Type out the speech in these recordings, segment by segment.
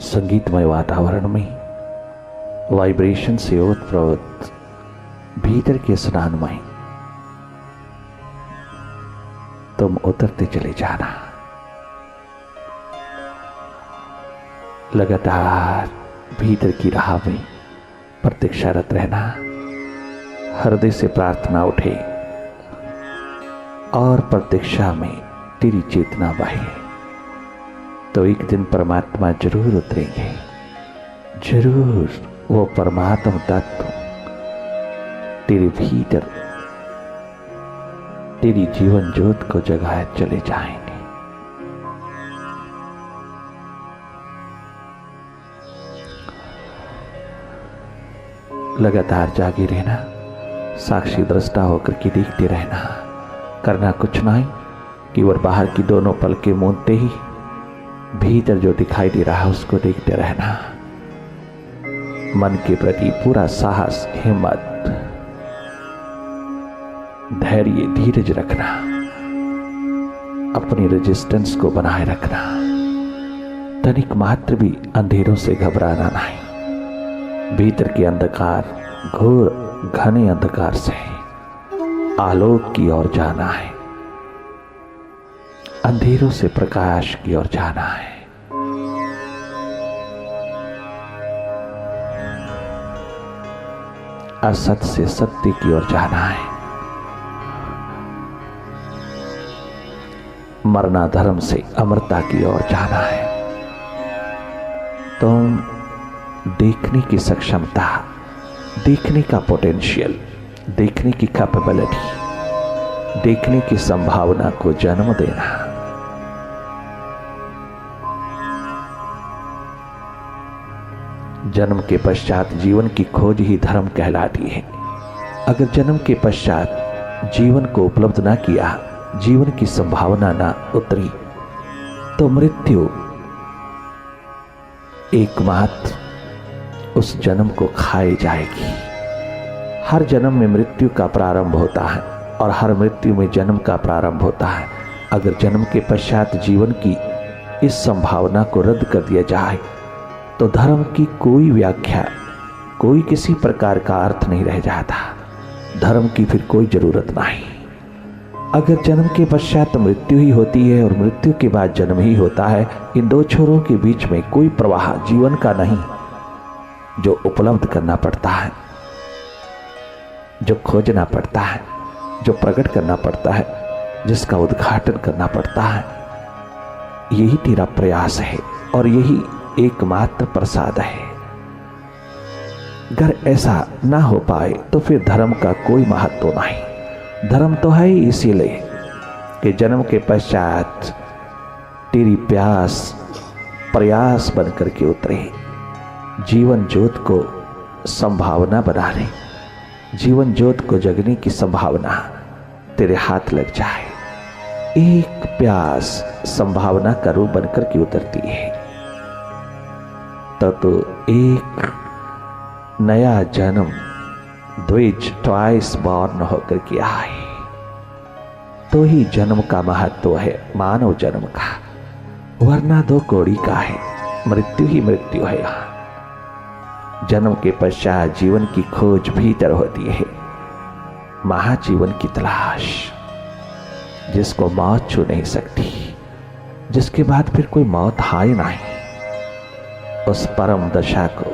संगीतमय वातावरण में वाइब्रेशन से ओतप्रोत भीतर के स्नान में तुम उतरते चले जाना। लगातार भीतर की राह में प्रतीक्षारत रहना। हृदय से प्रार्थना उठे और प्रतीक्षा में तेरी चेतना बहे तो एक दिन परमात्मा जरूर उतरेंगे। जरूर वो परमात्मा तत्व तेरे भीतर तेरी जीवन ज्योत को जगाए चले जाएंगे। लगातार जागे रहना, साक्षी दृष्टा होकर के देखते रहना। करना कुछ नहीं केवल बाहर की दोनों पलकें मूंदते ही भीतर जो दिखाई दे रहा है उसको देखते रहना। मन के प्रति पूरा साहस, हिम्मत, धैर्य, धीरज रखना। अपनी रेजिस्टेंस को बनाए रखना। तनिक मात्र भी अंधेरों से घबराना नहीं। भीतर के अंधकार, घोर घने अंधकार से आलोक की ओर जाना है। अंधेरों से प्रकाश की ओर जाना है। असत से सत्य की ओर जाना है। मरना धर्म से अमरता की ओर जाना है। तुम देखने की सक्षमता, देखने का पोटेंशियल, देखने की कैपेबिलिटी, देखने की संभावना को जन्म देना। जन्म के पश्चात जीवन की खोज ही धर्म कहलाती है। अगर जन्म के पश्चात जीवन को उपलब्ध ना किया, जीवन की संभावना ना उतरी, तो मृत्यु एकमात्र उस जन्म को खाए जाएगी। हर जन्म में मृत्यु का प्रारंभ होता है और हर मृत्यु में जन्म का प्रारंभ होता है। अगर जन्म के पश्चात जीवन की इस संभावना को रद्द कर दिया जाए तो धर्म की कोई व्याख्या, कोई किसी प्रकार का अर्थ नहीं रह जाता। धर्म की फिर कोई जरूरत नहीं। अगर जन्म के पश्चात मृत्यु ही होती है और मृत्यु के बाद जन्म ही होता है, इन दो छोरों के बीच में कोई प्रवाह जीवन का नहीं। जो उपलब्ध करना पड़ता है, जो खोजना पड़ता है, जो प्रकट करना पड़ता है, जिसका उद्घाटन करना पड़ता है, यही तेरा प्रयास है और यही एकमात्र प्रसाद है। अगर ऐसा ना हो पाए तो फिर धर्म का कोई महत्व नहीं। धर्म तो है ही इसीलिए कि जन्म के पश्चात तेरी प्यास प्रयास बनकर के उतरे। जीवन ज्योत को संभावना बना ले। जीवन ज्योत को जगने की संभावना तेरे हाथ लग जाए। एक प्यास संभावना का रूप बनकर के उतरती है तो एक नया जन्म द्विज ट्वाइस बॉर्न होकर के आए। तो ही जन्म का महत्व है, मानव जन्म का, वरना दो कौड़ी का है। मृत्यु ही मृत्यु है। यहाँ जन्म के पश्चात जीवन की खोज भीतर होती है। महाजीवन की तलाश, जिसको मौत छू नहीं सकती, जिसके बाद फिर कोई मौत हाय नहीं, उस परम दशा को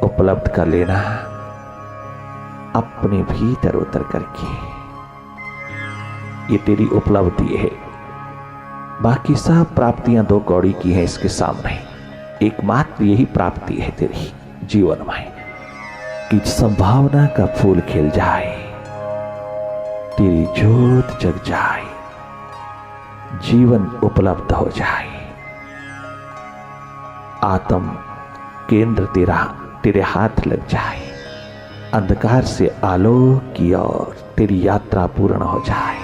उपलब्ध कर लेना अपने भीतर उतर करके। ये तेरी उपलब्धि है। बाकी सब प्राप्तियां दो कौड़ी की हैं इसके सामने। एकमात्र यही प्राप्ति है तेरी जीवन में कि संभावना का फूल खिल जाए, तेरी ज्योत जग जाए, जीवन उपलब्ध हो जाए। आत्म केंद्र तेरा तेरे हाथ लग जाए। अंधकार से आलोक की ओर तेरी यात्रा पूर्ण हो जाए।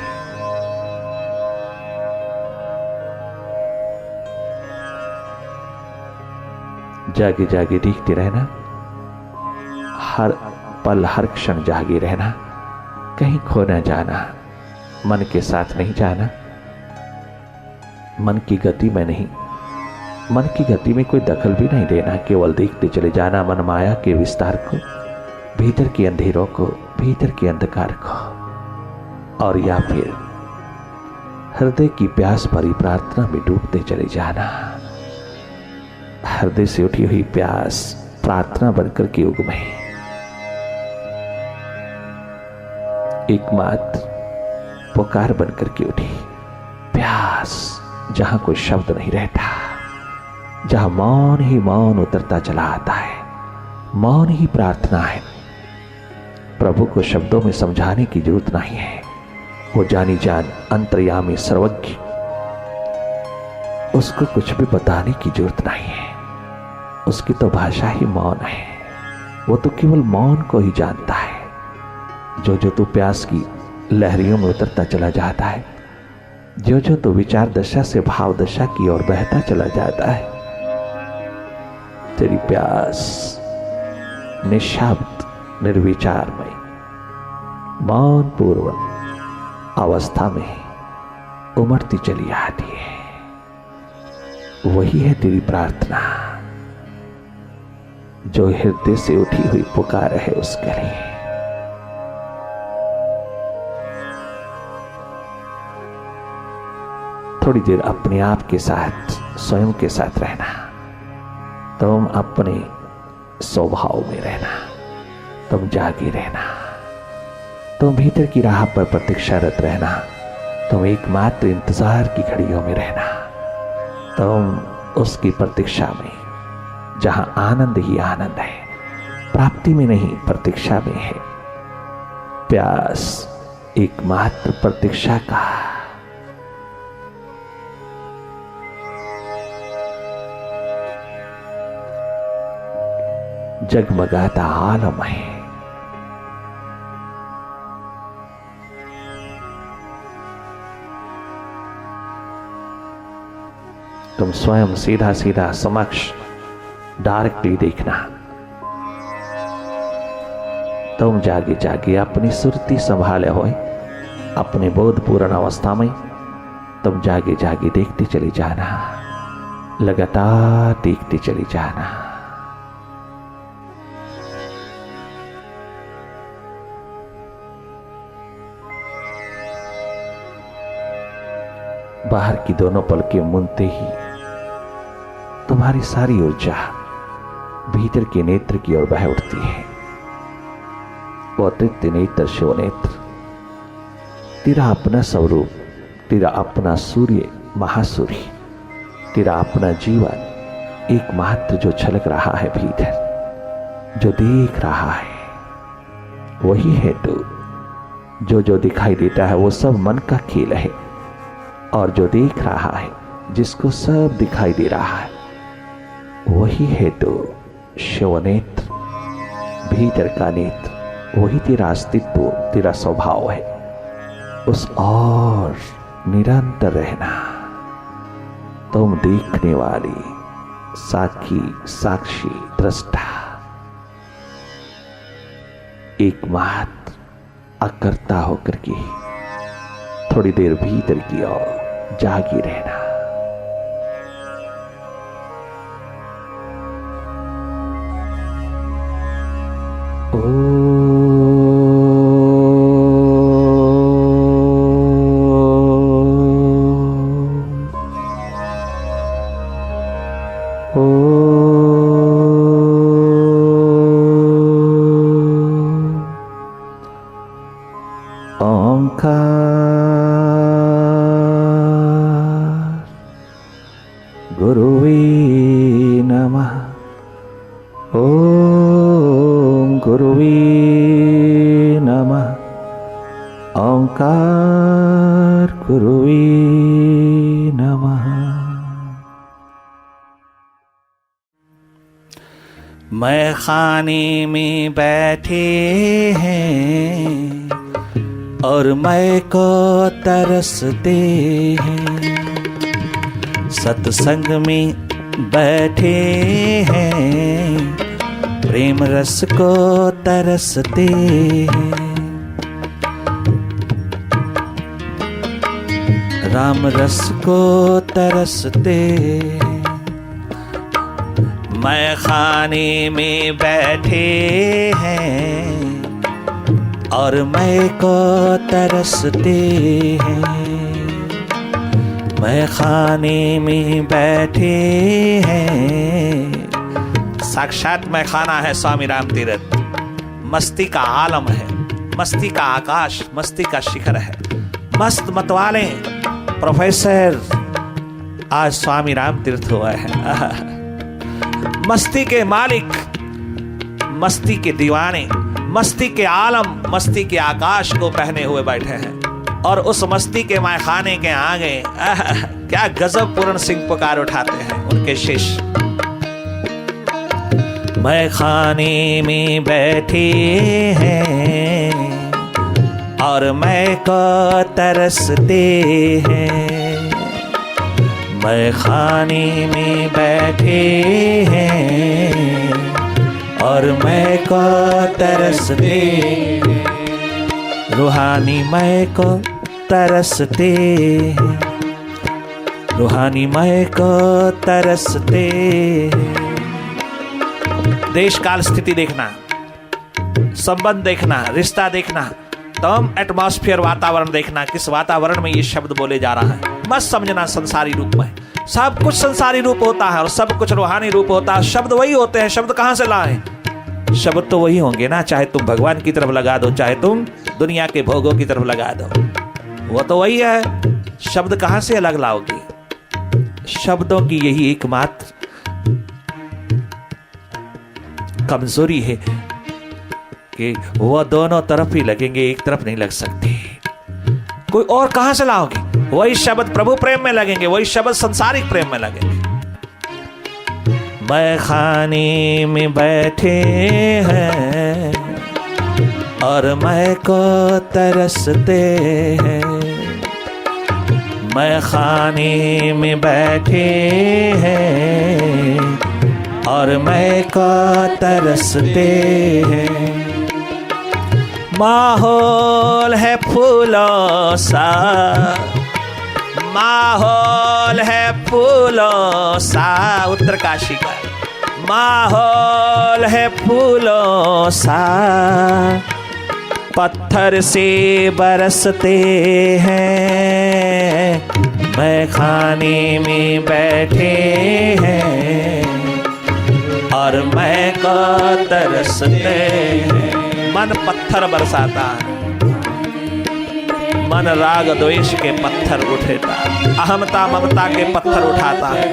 जागे जागे देखते रहना। हर पल हर क्षण जागे रहना। कहीं खो न जाना। मन के साथ नहीं जाना। मन की गति में नहीं, मन की गति में कोई दखल भी नहीं देना, केवल देखते चले जाना मन माया के विस्तार को, भीतर के अंधेरों को, भीतर के अंधकार को, और या फिर हृदय की प्यास भरी प्रार्थना में डूबते चले जाना। हृदय से उठी हुई प्यास प्रार्थना बनकर के युग में एकमात्र पुकार बनकर के उठी प्यास, जहां कोई शब्द नहीं रहता, जहां मौन ही मौन उतरता चला आता है, मौन ही प्रार्थना है। प्रभु को शब्दों में समझाने की जरूरत नहीं है, वो जानी जान अंतर्यामी सर्वज्ञ, उसको कुछ भी बताने की जरूरत नहीं है। उसकी तो भाषा ही मौन है, वो तो केवल मौन को ही जानता है। जो जो तू प्यास की लहरियों में उतरता चला जाता है, जो जो तो विचार दशा से भाव दशा की ओर बहता चला जाता है, तेरी प्यास निशब्द निर्विचार में मौन पूर्वक अवस्था में उमड़ती चली आती है। वही है तेरी प्रार्थना, जो हृदय से उठी हुई पुकार है उसके लिए। थोड़ी देर अपने आप के साथ, स्वयं के साथ रहना, तुम अपने स्वभाव में रहना, तुम जागे रहना, तुम भीतर की राह पर प्रतीक्षारत रहना, तुम एकमात्र इंतजार की घड़ियों में रहना, तुम उसकी प्रतीक्षा में, जहां आनंद ही आनंद है, प्राप्ति में नहीं प्रतीक्षा में है। प्यास एकमात्र प्रतीक्षा का, जगमगाता आलम है। तुम स्वयं सीधा सीधा समक्ष डायरेक्टली देखना, तुम जागे जागे अपनी सुरती संभाले हुए अपने बोधपूर्ण अवस्था में तुम जागे जागे देखते चले जाना, लगातार देखते चले जाना। बाहर की दोनों पलकें मूंदते ही तुम्हारी सारी ऊर्जा भीतर के नेत्र की ओर बह उठती है। वो तृतीय नेत्र शिव नेत्र, तेरा अपना स्वरूप, तेरा अपना सूर्य महासूर्य, तेरा अपना जीवन एकमात्र जो छलक रहा है भीतर, जो देख रहा है, वही है तू। जो दिखाई देता है वो सब मन का खेल है, और जो देख रहा है, जिसको सब दिखाई दे रहा है, वही है तो शिव नेत्र, भीतर का नेत्र, वही तेरा अस्तित्व, तेरा स्वभाव है। उस और निरंतर रहना, तुम देखने वाली साक्षी, साक्षी दृष्टा, एकमात्र अकर्ता होकर के थोड़ी देर भीतर की ओर जागी रहना। गुरुवे नमः। ओम गुरुवे नमः। ओंकार गुरुवे नमः। मैं खाने में बैठे हैं और मैं को तरसते हैं, सत्संग में बैठे हैं, प्रेम रस को तरसते हैं, राम रस को तरसते हैं, मैं खाने में बैठे हैं और मैं को तरसते हैं। मैं खाने में बैठे हैं, साक्षात मैं खाना है स्वामी राम तीरथ। मस्ती का आलम है, मस्ती का आकाश, मस्ती का शिखर है। मस्त मतवाले प्रोफेसर आज स्वामी राम तीर्थ हुआ है। मस्ती के मालिक, मस्ती के दीवाने, मस्ती के आलम, मस्ती के आकाश को पहने हुए बैठे हैं और उस मस्ती के मैखाने के आगे क्या गजब पूर्ण सिंह पुकार उठाते हैं उनके शिष्य। मैखाने में बैठे हैं और मैं को तरसते हैं। मैखाने में बैठे हैं और मैं को तरसते हैं। रूहानी मैं को तरसते हैं, रूहानी मैं को तरसते हैं। देश काल स्थिति देखना, संबंध देखना, रिश्ता देखना, तमाम एटमॉस्फेयर वातावरण देखना, किस वातावरण में ये शब्द बोले जा रहा है। मत समझना संसारी रूप में, सब कुछ संसारी रूप होता है और सब कुछ रूहानी रूप होता है। शब्द वही होते हैं, शब्द कहां से लाएं? शब्द तो वही होंगे ना, चाहे तुम भगवान की तरफ लगा दो, चाहे तुम दुनिया के भोगों की तरफ लगा दो, वो तो वही है। शब्द कहां से अलग लाओगे? शब्दों की यही एकमात्र कमजोरी है कि वह दोनों तरफ ही लगेंगे, एक तरफ नहीं लग सकते। कोई और कहां से लाओगे? वही शब्द प्रभु प्रेम में लगेंगे, वही शब्द संसारिक प्रेम में लगेंगे। मैं खाने में बैठे हैं और मैं को तरसते हैं। मैं खाने में बैठे हैं और मैं को तरसते हैं। माहौल है फूलों सा, माहौल है फूलों सा, उत्तरकाशी का माहौल है फूलों सा। पत्थर से बरसते हैं, मैं खाने में बैठे हैं और मैं को तरसते हैं। मन पत्थर बरसाता है, मन राग द्वेष के पत्थर उठेता, अहमता ममता के पत्थर उठाता है।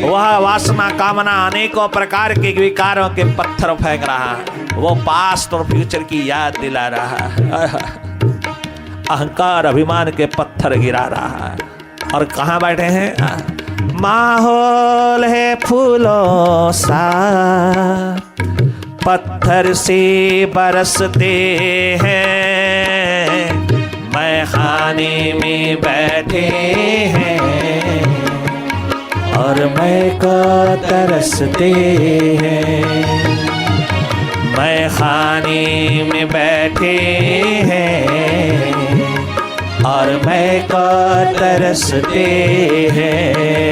वह वासना कामना अनेकों प्रकार के विकारों के पत्थर फेंक रहा है। वो पास्ट और फ्यूचर की याद दिला रहा है। अहंकार अभिमान के पत्थर गिरा रहा है। और कहाँ बैठे हैं? माहौल है फूलों सा, पत्थर से बरसते हैं। मैं खाने में बैठे हैं और मैं को तरसते हैं। मैं खाने में बैठे हैं और मैं को तरसते हैं।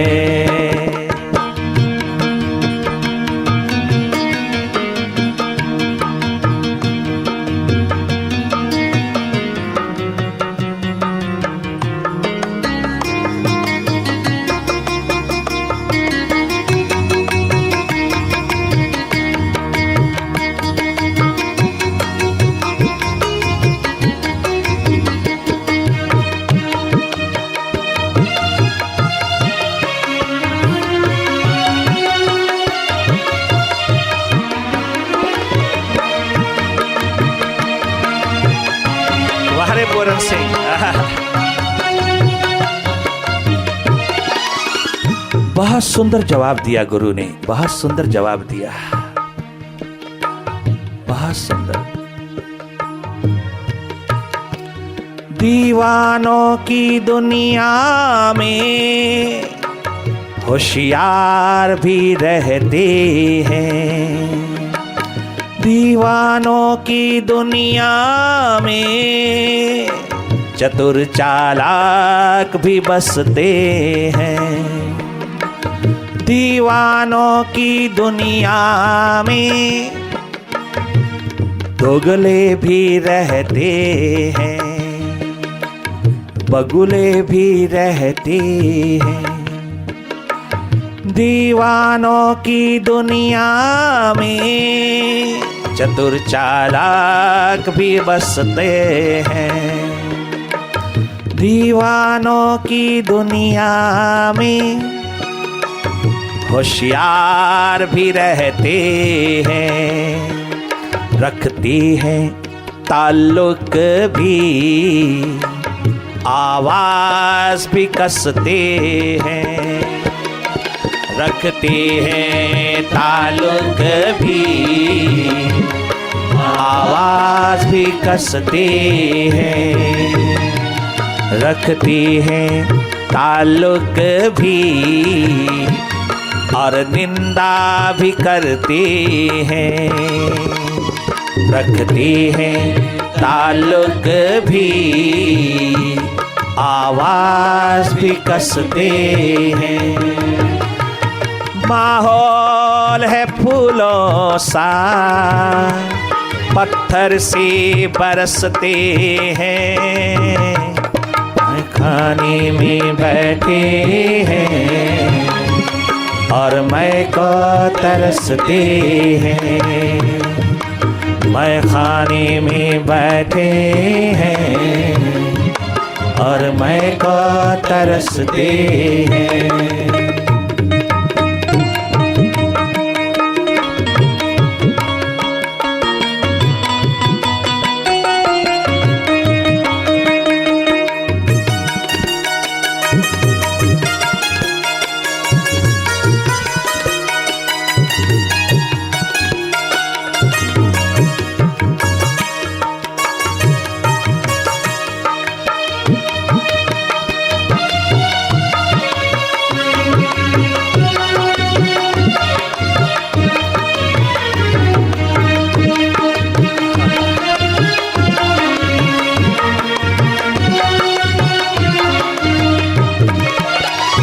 पूरन से बहुत सुंदर जवाब दिया गुरु ने, बहुत सुंदर जवाब दिया, बहुत सुंदर। दीवानों की दुनिया में होशियार भी रहते हैं। दीवानों की दुनिया में चतुर चालाक भी बसते हैं। दीवानों की दुनिया में दोगले भी रहते हैं, बगुले भी रहते हैं। दीवानों की दुनिया में चतुर चालाक भी बसते हैं। दीवानों की दुनिया में होशियार भी रहते हैं, रखती हैं ताल्लुक भी, आवाज भी कसते हैं। रखते हैं ताल्लुक भी, आवाज भी कसते हैं। रखती हैं ताल्लुक भी और निंदा भी करते हैं। रखते हैं ताल्लुक भी, आवाज भी कसते हैं। माहौल है फूलों सा, पत्थर से बरसते हैं। खाने में बैठे हैं और मैं को तरसते हैं। मैं खाने में बैठे हैं और मैं को तरसते हैं।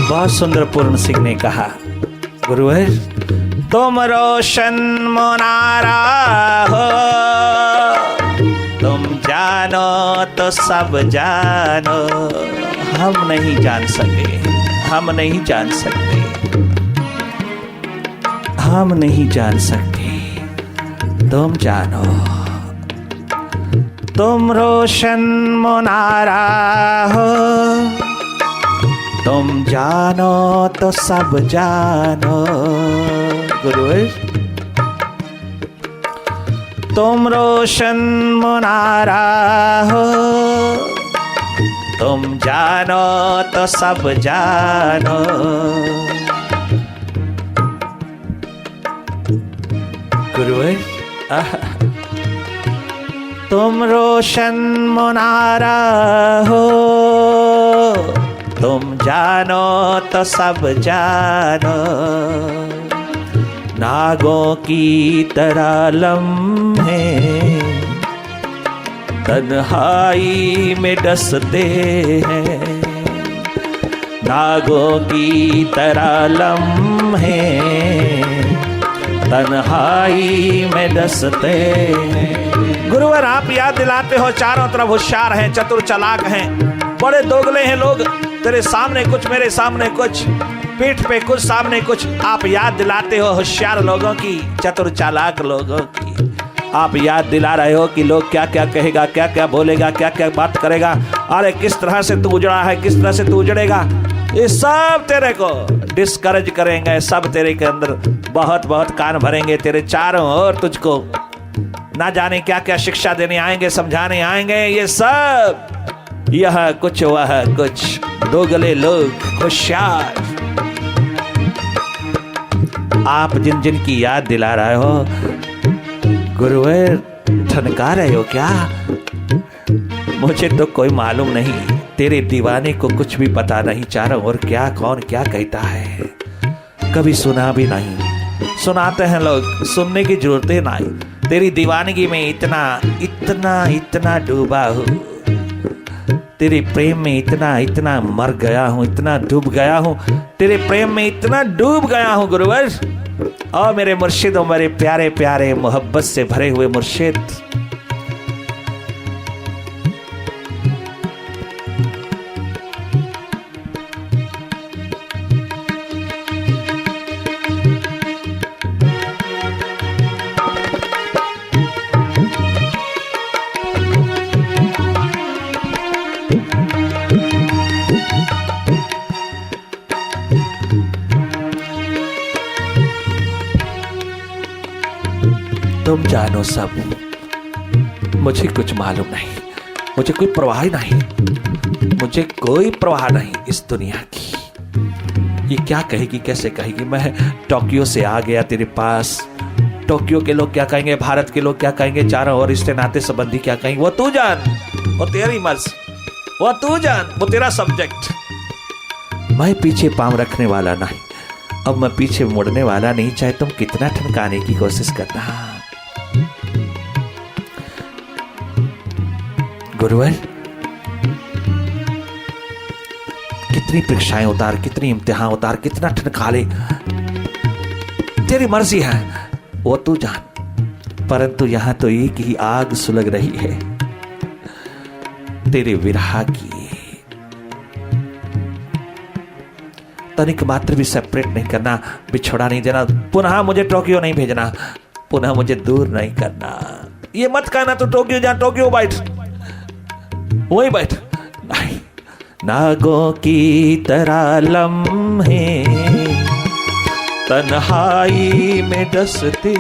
बहुत सुंदर पूर्ण सिंह ने कहा, गुरुवर तुम रोशन मुनारा हो, तुम जानो तो सब जानो। हम नहीं जान सकते, हम नहीं जान सकते, हम नहीं जान सकते, तुम जानो। तुम रोशन मुनारा हो, तुम जानो तो सब जानो। गुरुवर तुम रोशन मुनारा हो, तुम जानो तो सब जानो। गुरुवर तुम रोशन मुनारा हो, तुम जानो तो सब जानो। नागों की तरह लम्हे तन्हाई में डसते हैं। नागों की तरह लम्हे तन्हाई में डसते हैं। गुरुवर आप याद दिलाते हो चारों तरफ होशियार हैं, चतुर चालाक हैं, बड़े दोगले हैं लोग। तेरे सामने कुछ, मेरे सामने कुछ, पीठ पे कुछ, सामने कुछ। आप याद दिलाते हो होशियार लोगों की, चतुर चालाक लोगों की। आप याद दिला रहे हो कि लोग क्या क्या कहेगा, क्या क्या बोलेगा, क्या क्या बात करेगा। अरे किस तरह से तू उजड़ा है, किस तरह से तू उजड़ेगा, ये सब तेरे को डिस्करेज करेंगे। सब तेरे के अंदर बहुत बहुत कान भरेंगे, तेरे चारों ओर तुझको ना जाने क्या क्या शिक्षा देने आएंगे, समझाने आएंगे। ये सब यह कुछ वह कुछ, दोगले लोग होशियार। आप जिन जिन की याद दिला रहे हो गुरुवर, ठनका रहे हो क्या? मुझे तो कोई मालूम नहीं, तेरे दीवाने को कुछ भी पता नहीं चारों ओर क्या कौन क्या कहता है। कभी सुना भी नहीं, सुनाते हैं लोग, सुनने की जरूरत ही नहीं। तेरी दीवानगी में इतना इतना इतना डूबा हूँ, तेरे प्रेम में इतना इतना मर गया हूं, इतना डूब गया हूं, तेरे प्रेम में इतना डूब गया हूं गुरुवर। और मेरे मुर्शिद और मेरे प्यारे प्यारे मोहब्बत से भरे हुए मुर्शिद, तुम जानो सब, मुझे कुछ मालूम नहीं, मुझे कोई परवाह नहीं, मुझे कोई परवाह नहीं इस दुनिया की। ये क्या कहेगी, कैसे कहेगी, मैं टोक्यो से आ गया तेरे पास, टोक्यो के लोग क्या कहेंगे, भारत के लोग क्या कहेंगे, चारों और रिश्ते नाते संबंधी क्या कहेंगे, वो तू जान, वो तेरी मर्जी, वो तू जान, वो तेरा सब्जेक्ट। मैं पीछे पांव रखने वाला नहीं, अब मैं पीछे मुड़ने वाला नहीं, चाहे तुम कितना ठनकाने की कोशिश करना। गुरुवर, कितनी परीक्षाएं उतार, कितनी इम्तिहान उतार, कितना ठनका ले, तेरी मर्जी है, वो तू जान। परंतु यहां तो एक ही आग सुलग रही है, तेरे विरह की। तनिक मात्र भी सेपरेट नहीं करना, बिछोड़ा नहीं देना, पुनः मुझे टोक्यो नहीं भेजना, पुनः मुझे दूर नहीं करना। ये मत कहना तो टोक्यो जा, टोक्यो बैठ, वही बैठ। नहीं, नागों की तरह लम्हे तन्हाई में डसते,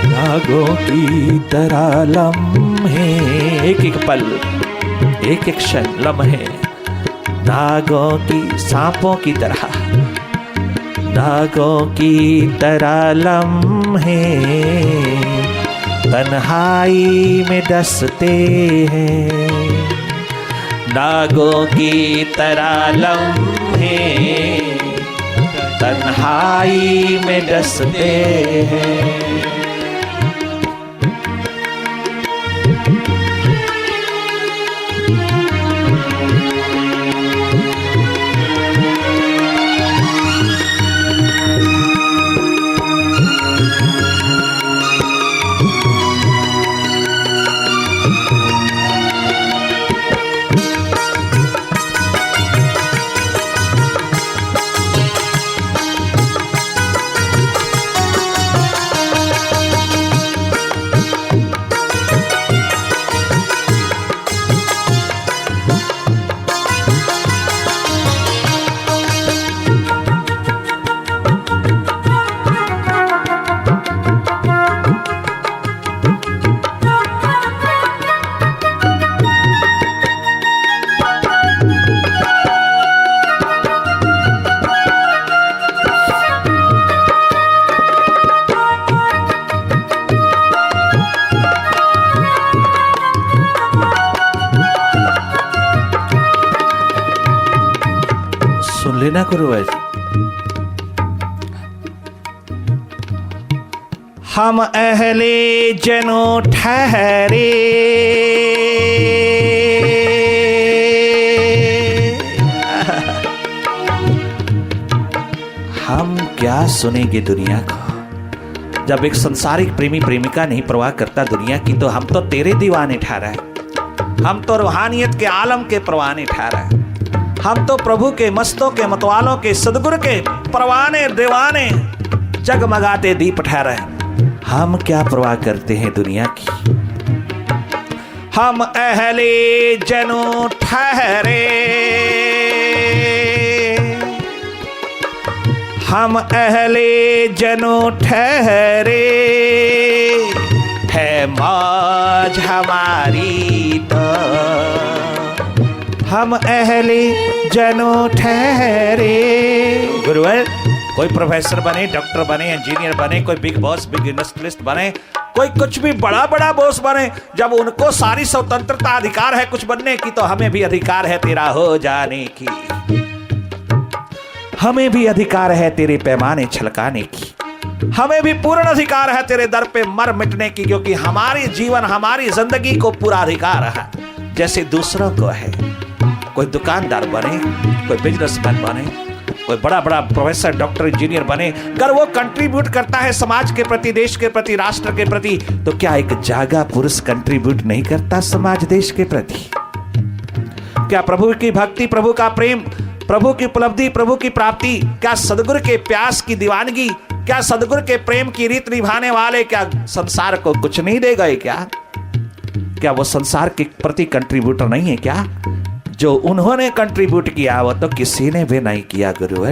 नागों की तरह लम्हे, एक एक पल, एक एक क्षण लम्हे, नागों की, सांपों की तरह, नागों की तरह लम्हे तन्हाई में डसते हैं, नागों की तरह लम्हे तन्हाई में डसते हैं। सुन लेना गुरुवर, हम अहले जनो ठहरे, हम क्या सुनेंगे दुनिया को। जब एक संसारिक प्रेमी प्रेमिका नहीं परवाह करता दुनिया की, तो हम तो तेरे दीवाने ठहरा है, हम तो रूहानियत के आलम के परवाने ठहरा है, हम तो प्रभु के मस्तों के मतवालों के सदगुरु के परवाने दीवाने जगमगाते दीप ठहरे। हम क्या परवाह करते हैं दुनिया की। हम अहले जनो ठहरे, हम अहले जनो ठहरे, है मौज हमारी तो हम अहले जनो ठहरे। गुरुवर, कोई प्रोफेसर बने, डॉक्टर बने, इंजीनियर बने, कोई बिग बॉस, बिग इंडस्ट्रियलिस्ट बने, कोई कुछ भी बड़ा बड़ा बॉस बने, जब उनको सारी स्वतंत्रता अधिकार है कुछ बनने की, तो हमें भी अधिकार है तेरा हो जाने की, हमें भी अधिकार है तेरे पैमाने छलकाने की, हमें भी पूर्ण अधिकार है तेरे दर पे मर मिटने की, क्योंकि हमारी जीवन हमारी जिंदगी को पूरा अधिकार है जैसे दूसरों को है। कोई दुकानदार बने, कोई बिजनेसमैन बने, कोई बड़ा बड़ा प्रोफेसर, डॉक्टर, इंजीनियर बने, अगर वो कंट्रीब्यूट करता है समाज के प्रति, देश के प्रति, राष्ट्र के प्रति, तो क्या एक जागा पुरुष कंट्रीब्यूट नहीं करता समाज देश के प्रति? क्या प्रभु की भक्ति, प्रभु का प्रेम, प्रभु की उपलब्धि, प्रभु की प्राप्ति, क्या सदगुरु के प्यास की दीवानगी, क्या सदगुरु के प्रेम की रीत निभाने वाले क्या संसार को कुछ नहीं दे गए? क्या वो संसार के प्रति कंट्रीब्यूटर नहीं है क्या? जो उन्होंने कंट्रीब्यूट किया वो तो किसी ने भी नहीं किया गुरु।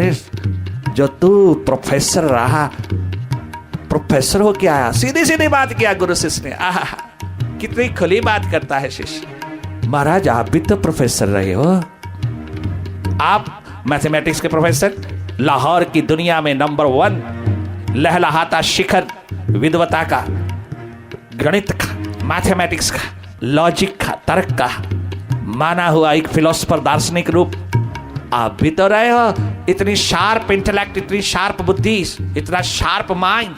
जो तू प्रोफेसर रहा, प्रोफेसर हो क्या आया, सीधी सीधी बात किया गुरु शिष्य ने। आहा, कितनी खुली बात करता है शिष्य। महाराज आप भी तो प्रोफेसर रहे हो, आप मैथमेटिक्स के प्रोफेसर, लाहौर की दुनिया में नंबर 1 लहलहाता शिखर विद्वता का, गणित का, मैथमेटिक्स का, लॉजिक का, तर्क का माना हुआ एक फिलोसोफर, दार्शनिक रूप आप भी तो रहे हो। इतनी शार्प इंटेलेक्ट, इतनी शार्प बुद्धि, इतना शार्प माइंड,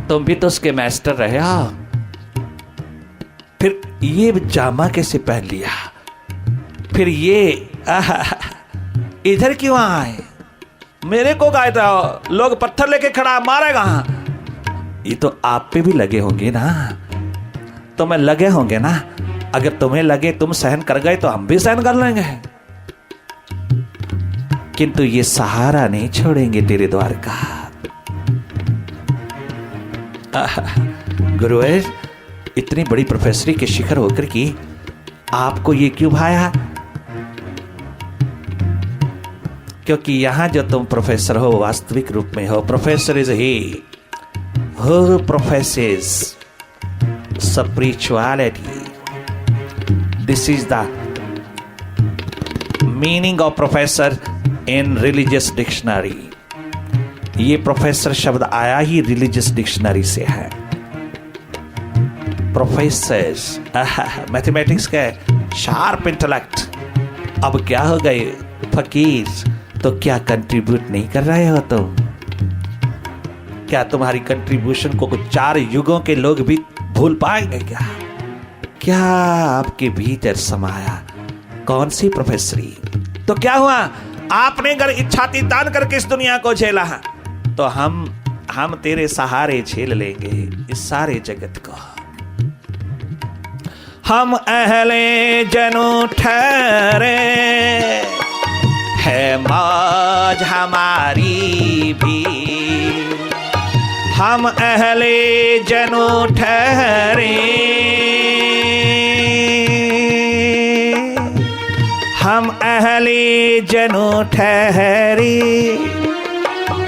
तुम भी तो उसके मास्टर रहे हो। फिर ये जामा कैसे पहन लिया? फिर ये इधर क्यों आए? मेरे को कहते हो लोग पत्थर लेके खड़ा मारेगा। ये तो आप पे भी लगे होंगे ना, तुम्हें लगे होंगे ना। अगर तुम्हें लगे तुम सहन कर गए तो हम भी सहन कर लेंगे, किंतु ये सहारा नहीं छोड़ेंगे तेरे द्वार का। गुरु इतनी बड़ी प्रोफेसरी के शिखर होकर की आपको ये क्यों भाया? क्योंकि यहां जो तुम प्रोफेसर हो वास्तविक रूप में हो। Professor is he who प्रोफेसेस spirituality. This is the meaning of professor in religious dictionary. ये प्रोफेसर शब्द आया ही रिलीजियस डिक्शनरी से है। प्रोफेसर्स मैथमेटिक्स का शार्प इंटेलेक्ट। अब क्या हो गए फकीर? तो क्या कंट्रीब्यूट नहीं कर रहे हो तुम? क्या तुम्हारी कंट्रीब्यूशन को कुछ 4 युगों के लोग भी भूल पाएंगे क्या? क्या आपके भीतर समाया कौन सी प्रोफेसरी? तो क्या हुआ? आपने अगर इच्छाती दान करके इस दुनिया को झेला है तो हम तेरे सहारे झेल लेंगे इस सारे जगत को। हम अहले जनु ठहरे है मौज हमारी भी। हम अहले जनु ठहरे, हम अहले जनु ठहरे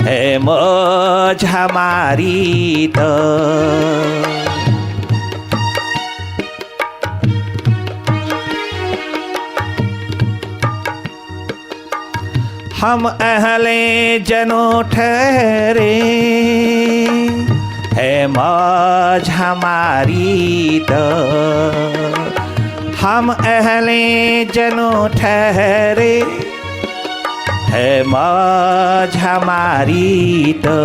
है मौज हमारी तो। हम अहले जनो ठहरे है मौज हमारी तो। हम अहले जनो ठहरे है मौज हमारी तो।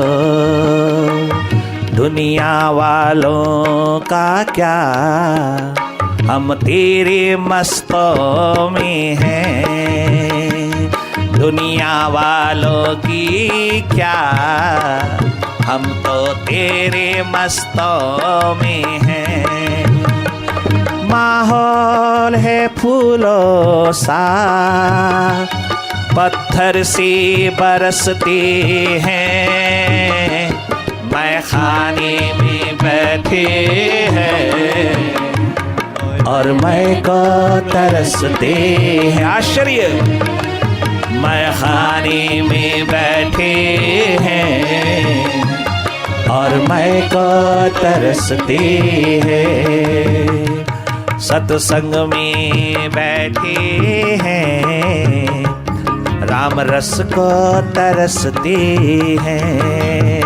दुनिया वालों का क्या, हम तेरे मस्तों में हैं। दुनिया वालों की क्या, हम तो तेरे मस्तों में हैं। माहौल है फूलों सा, पत्थर से बरसते हैं। मैं खाने में बैठे हैं और मैं को तरसते हैं। आश्चर्य, मैं खाने में बैठे हैं और मैं को तरसते हैं। सत्संग में बैठे हैं, राम रस को तरसते हैं।